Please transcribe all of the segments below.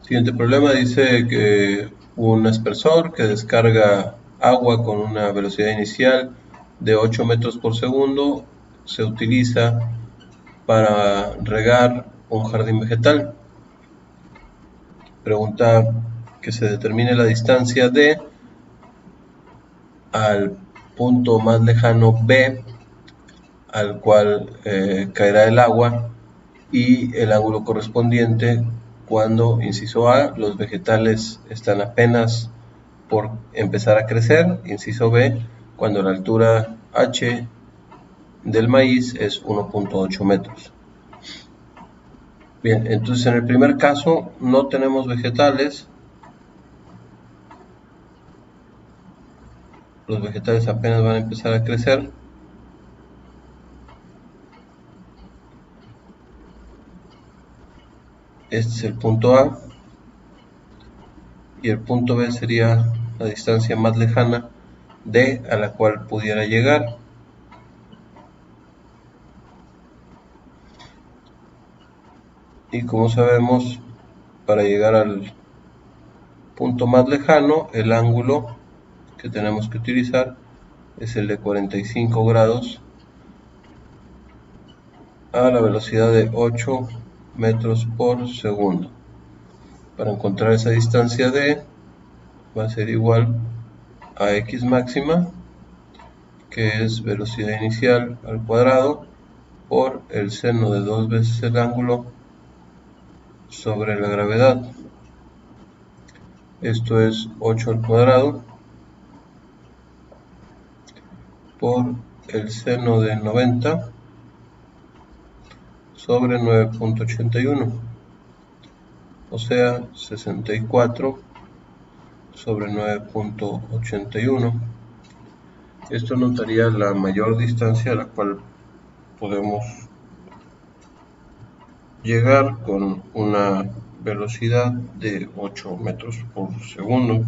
Siguiente problema dice que un aspersor que descarga agua con una velocidad inicial de 8 metros por segundo se utiliza para regar un jardín vegetal. Pregunta que se determine la distancia D al punto más lejano B al cual caerá el agua y el ángulo correspondiente cuando, inciso A, los vegetales están apenas por empezar a crecer, inciso B, cuando la altura H del maíz es 1.8 metros. Bien, entonces en el primer caso no tenemos vegetales, los vegetales apenas van a empezar a crecer. Este es el punto A y el punto B sería la distancia más lejana D a la cual pudiera llegar. Y como sabemos, para llegar al punto más lejano, el ángulo que tenemos que utilizar es el de 45 grados a la velocidad de 8 metros por segundo. Para encontrar esa distancia D va a ser igual a x máxima, que es velocidad inicial al cuadrado, por el seno de 2 veces el ángulo sobre la gravedad. Esto es 8 al cuadrado por el seno de 90 sobre 9.81, o sea 64 sobre 9.81. Esto nos daría la mayor distancia a la cual podemos llegar con una velocidad de 8 metros por segundo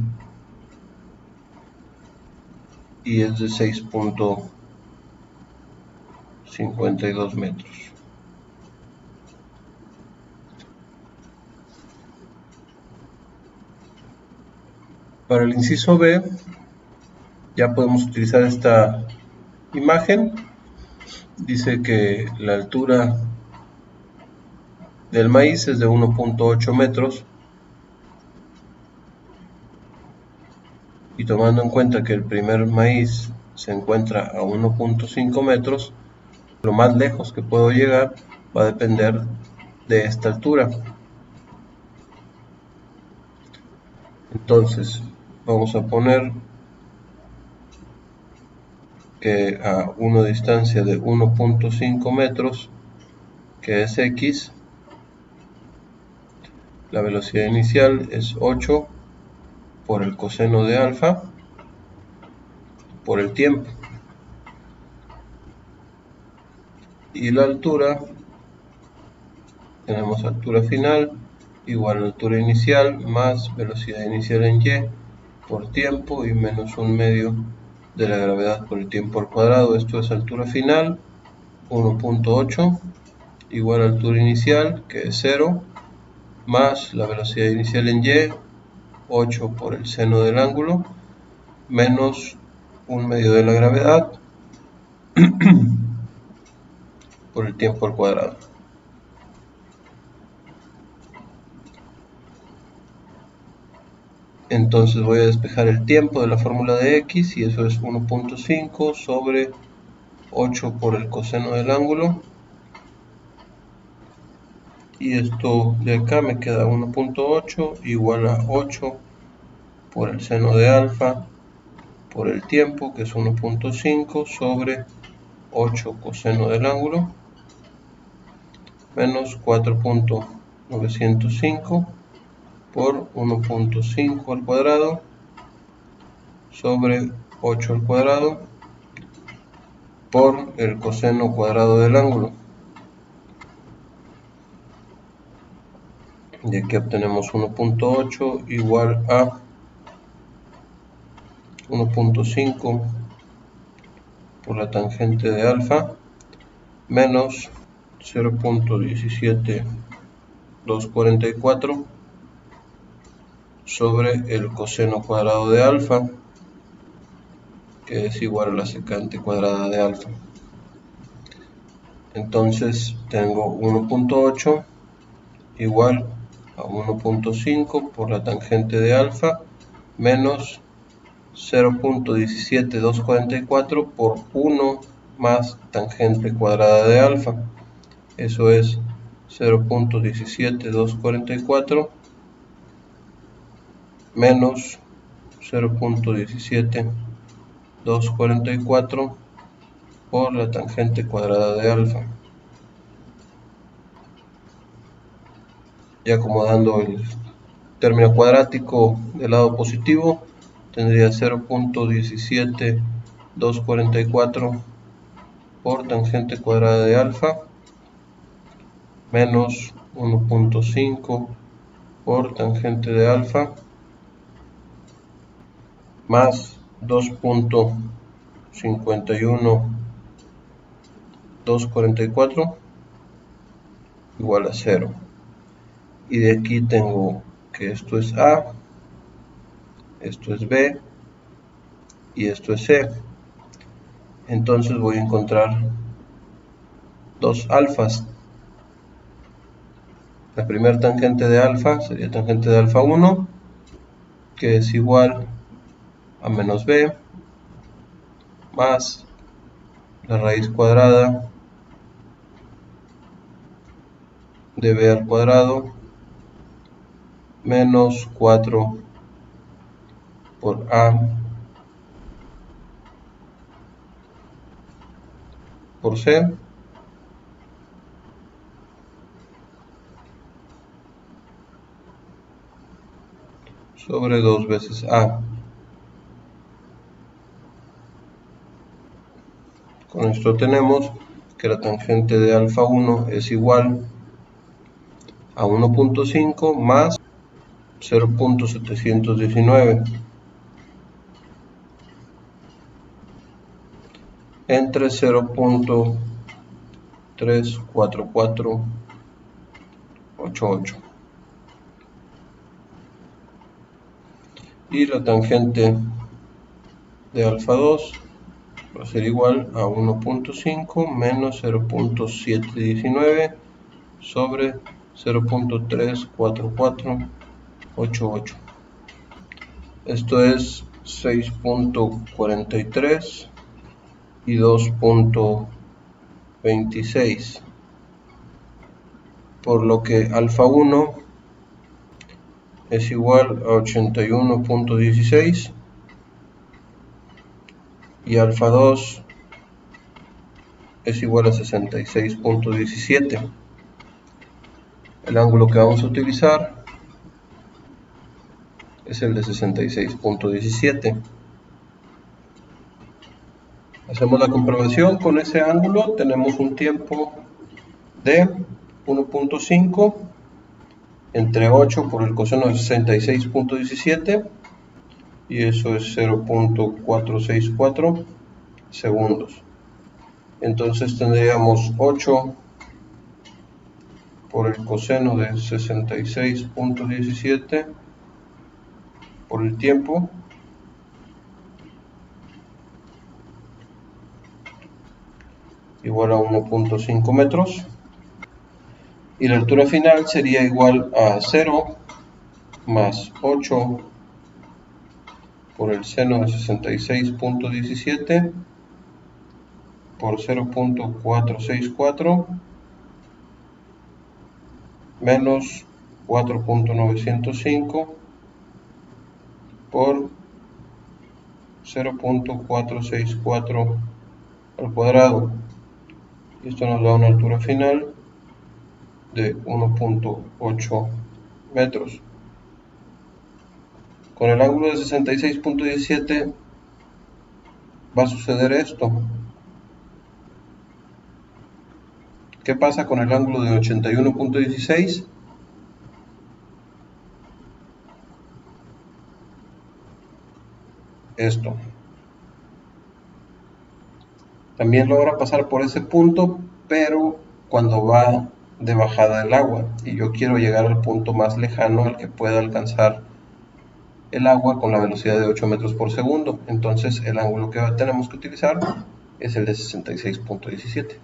y es de 6.52 metros. Para el inciso B ya podemos utilizar esta imagen. Dice que la altura del maíz es de 1.8 metros y tomando en cuenta que el primer maíz se encuentra a 1.5 metros, lo más lejos que puedo llegar va a depender de esta altura. Entonces vamos a poner que a una distancia de 1.5 metros, que es x, la velocidad inicial es 8 por el coseno de alfa por el tiempo, y la altura, tenemos altura final igual a altura inicial más velocidad inicial en y por tiempo y menos un medio de la gravedad por el tiempo al cuadrado. Esto es altura final 1.8 igual a altura inicial, que es 0, más la velocidad inicial en y, 8 por el seno del ángulo, menos un medio de la gravedad por el tiempo al cuadrado. Entonces voy a despejar el tiempo de la fórmula de x y eso es 1.5 sobre 8 por el coseno del ángulo, y esto de acá me queda 1.8 igual a 8 por el seno de alfa por el tiempo, que es 1.5 sobre 8 coseno del ángulo, menos 4.905 por 1.5 al cuadrado sobre 8 al cuadrado por el coseno cuadrado del ángulo. Y aquí obtenemos 1.8 igual a 1.5 por la tangente de alfa menos 0.17244 sobre el coseno cuadrado de alfa, que es igual a la secante cuadrada de alfa. Entonces tengo 1.8 igual a 1.5 por la tangente de alfa menos 0.17244 por 1 más tangente cuadrada de alfa. Eso es 0.17244 menos 0.17244 por la tangente cuadrada de alfa. Y acomodando el término cuadrático del lado positivo, tendría 0.17244 por tangente cuadrada de alfa menos 1.5 por tangente de alfa más 2.51244 igual a 0. Y de aquí tengo que esto es A, esto es B y esto es C. Entonces voy a encontrar dos alfas. La primera tangente de alfa sería tangente de alfa 1, que es igual a menos B más la raíz cuadrada de B al cuadrado menos 4 por A por C sobre 2 veces A. Con esto tenemos que la tangente de alfa 1 es igual a 1.5 más 0.719 entre 0.34488 y la tangente de alfa 2 va a ser igual a 1.5 menos 0.719 sobre 0.34488. Esto es 6.43 y 2.26, por lo que alfa 1 es igual a 81.16 y alfa 2 es igual a 66.17. El ángulo que vamos a utilizar es el de 66.17. Hacemos la comprobación con ese ángulo. Tenemos un tiempo de 1.5 entre 8 por el coseno de 66.17 y eso es 0.464 segundos. Entonces tendríamos 8 por el coseno de 66.17 por el tiempo igual a 1.5 metros, y la altura final sería igual a 0 más 8 por el seno de 66.17 por 0.464 menos 4.905 por 0.464 al cuadrado. Esto nos da una altura final de 1.8 metros. Con el ángulo de 66.17 va a suceder esto. ¿Qué pasa con el ángulo de 81.16? Esto. También logra pasar por ese punto, pero cuando va de bajada el agua, y yo quiero llegar al punto más lejano al que pueda alcanzar el agua con la velocidad de 8 metros por segundo. Entonces el ángulo que tenemos que utilizar es el de 66.17.